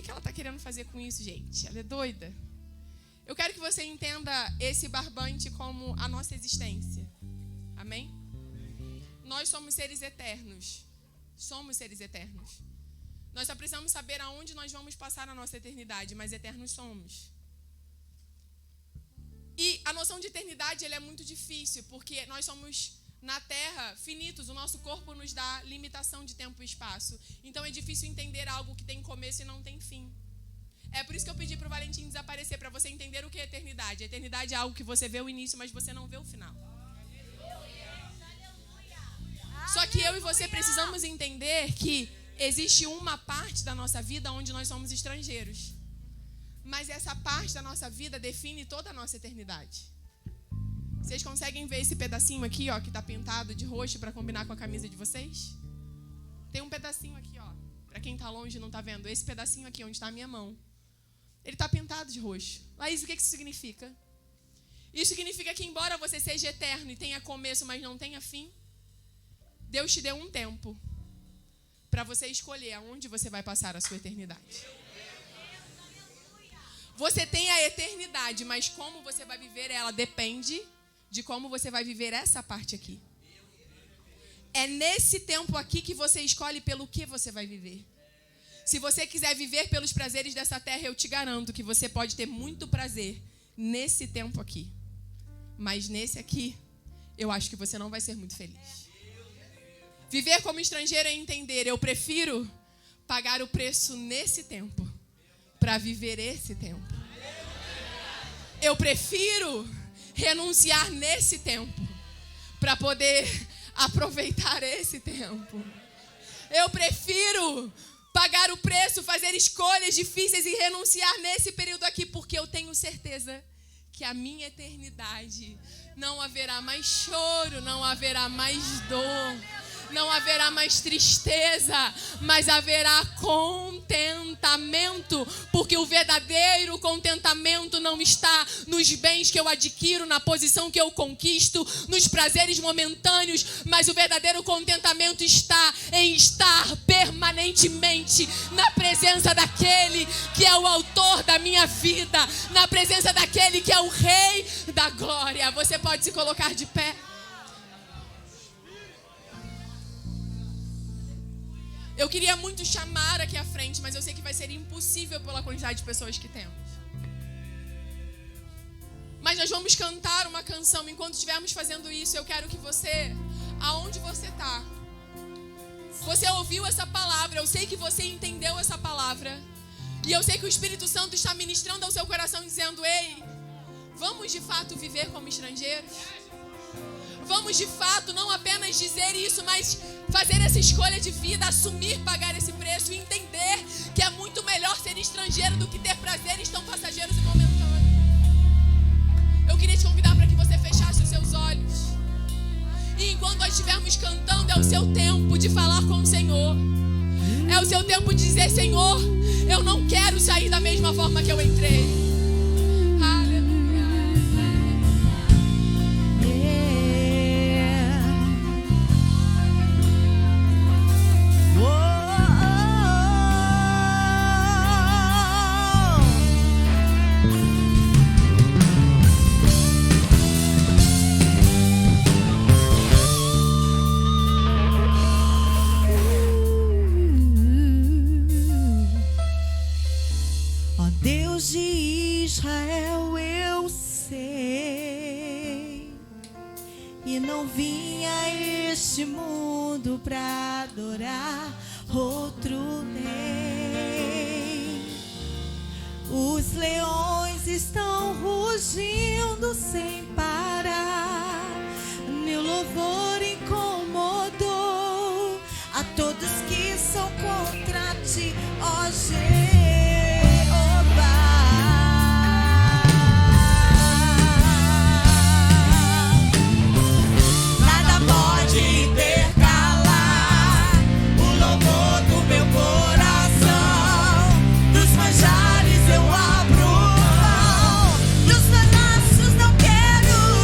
que ela está querendo fazer com isso, gente? Ela é doida? Eu quero que você entenda esse barbante como a nossa existência. Amém? Nós somos seres eternos. Somos seres eternos. Nós só precisamos saber aonde nós vamos passar a nossa eternidade, mas eternos somos. E a noção de eternidade ela é muito difícil, porque nós somos na Terra finitos, o nosso corpo nos dá limitação de tempo e espaço. Então é difícil entender algo que tem começo e não tem fim. É por isso que eu pedi para o Valentim desaparecer, para você entender o que é eternidade. A eternidade é algo que você vê o início, mas você não vê o final. Só que eu e você precisamos entender que existe uma parte da nossa vida onde nós somos estrangeiros. Mas essa parte da nossa vida define toda a nossa eternidade. Vocês conseguem ver esse pedacinho aqui, ó, que está pintado de roxo para combinar com a camisa de vocês? Tem um pedacinho aqui, ó. Para quem está longe e não está vendo, esse pedacinho aqui onde está a minha mão. Ele está pintado de roxo. Laís, o que isso significa? Isso significa que embora você seja eterno e tenha começo, mas não tenha fim, Deus te deu um tempo para você escolher aonde você vai passar a sua eternidade. Você tem a eternidade, mas como você vai viver ela depende de como você vai viver essa parte aqui. É nesse tempo aqui que você escolhe pelo que você vai viver. Se você quiser viver pelos prazeres dessa terra, eu te garanto que você pode ter muito prazer nesse tempo aqui. Mas nesse aqui, eu acho que você não vai ser muito feliz. Viver como estrangeiro é entender, eu prefiro pagar o preço nesse tempo para viver esse tempo. Eu prefiro renunciar nesse tempo para poder aproveitar esse tempo. Eu prefiro pagar o preço, fazer escolhas difíceis e renunciar nesse período aqui, porque eu tenho certeza que a minha eternidade não haverá mais choro, não haverá mais dor, não haverá mais tristeza, mas haverá contentamento, porque o verdadeiro contentamento não está nos bens que eu adquiro, na posição que eu conquisto, nos prazeres momentâneos, mas o verdadeiro contentamento está em estar permanentemente na presença daquele que é o autor da minha vida, na presença daquele que é o Rei da glória. Você pode se colocar de pé? Eu queria muito chamar aqui à frente, mas eu sei que vai ser impossível pela quantidade de pessoas que temos. Mas nós vamos cantar uma canção. Enquanto estivermos fazendo isso, eu quero que você, aonde você está, você ouviu essa palavra, eu sei que você entendeu essa palavra. E eu sei que o Espírito Santo está ministrando ao seu coração, dizendo: ei, vamos de fato viver como estrangeiros? Vamos de fato não apenas dizer isso, mas fazer essa escolha de vida, assumir, pagar esse preço e entender que é muito melhor ser estrangeiro do que ter prazeres tão passageiros e momentâneos. Eu queria te convidar para que você fechasse os seus olhos. E enquanto nós estivermos cantando, é o seu tempo de falar com o Senhor. É o seu tempo de dizer: Senhor, eu não quero sair da mesma forma que eu entrei.
Pra adorar outro rei. Os leões estão rugindo sem parar. Meu louvor incomodou a todos que são contra ti, ó Jeová. Nada pode ter meu coração, dos manjares eu abro mão, dos pedaços não quero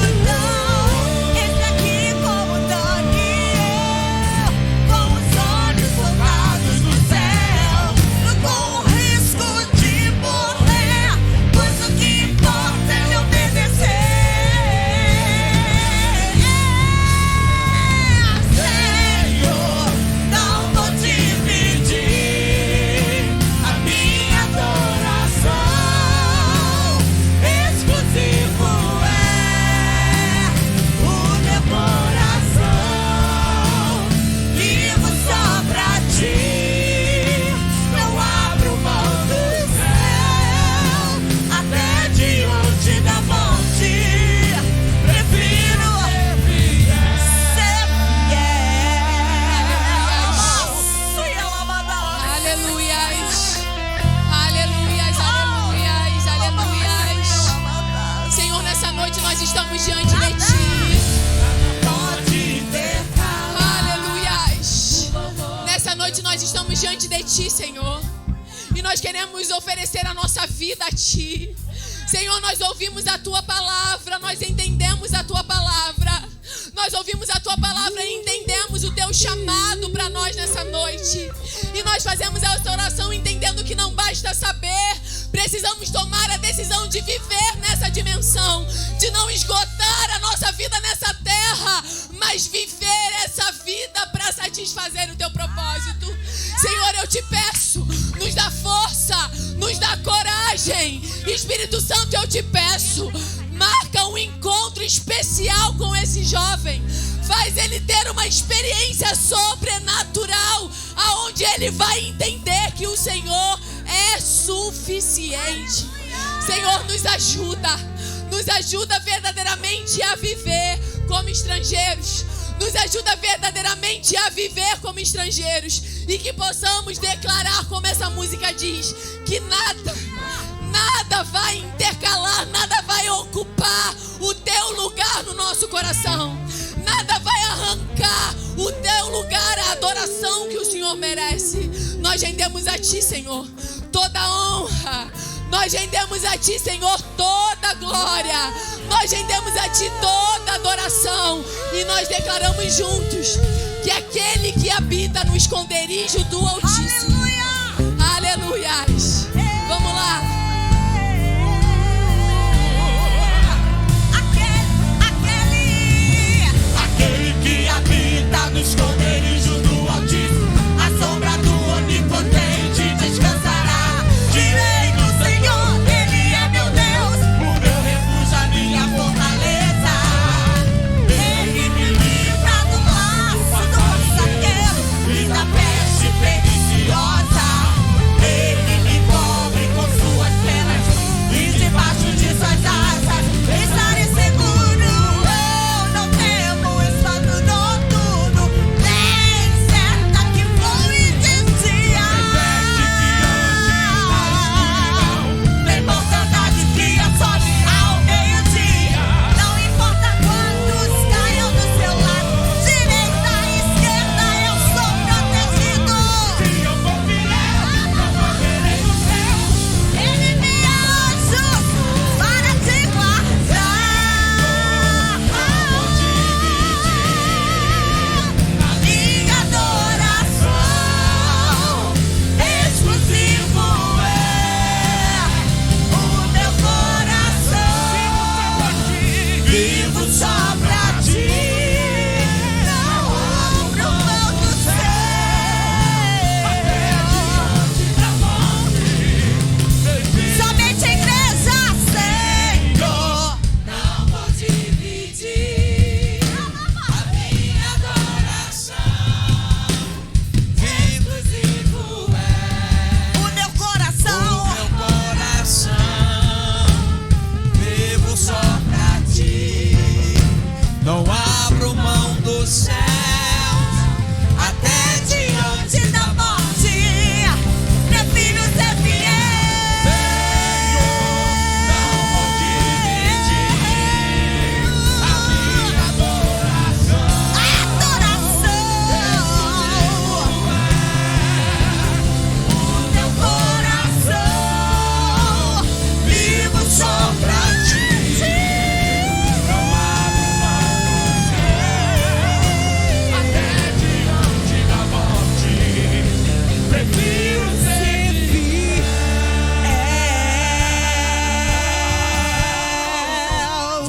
diante de Ti, Senhor. E nós queremos oferecer a nossa vida a Ti. Senhor, nós ouvimos a Tua palavra, nós entendemos a Tua palavra. Nós ouvimos a Tua palavra e entendemos o Teu chamado para nós nessa noite. E nós fazemos essa oração entendendo que não basta saber, precisamos tomar a decisão de viver nessa dimensão, de não esgotar a nossa vida nessa terra, mas viver essa vida para satisfazer o Teu propósito. Senhor, eu te peço, nos dá força, nos dá coragem. Espírito Santo, eu te peço, marca um encontro especial com esse jovem. Faz ele ter uma experiência sobrenatural, aonde ele vai entender que o Senhor é suficiente. Senhor, nos ajuda verdadeiramente a viver como estrangeiros. Nos ajuda verdadeiramente a viver como estrangeiros. E que possamos declarar, como essa música diz, que nada vai intercalar, nada vai ocupar o Teu lugar no nosso coração. Nada vai arrancar o Teu lugar, a adoração que o Senhor merece. Nós rendemos a Ti, Senhor, toda honra. Nós rendemos a Ti, Senhor, toda glória. Nós rendemos a Ti toda adoração. E nós declaramos juntos que aquele que habita no esconderijo do Altíssimo, aleluia,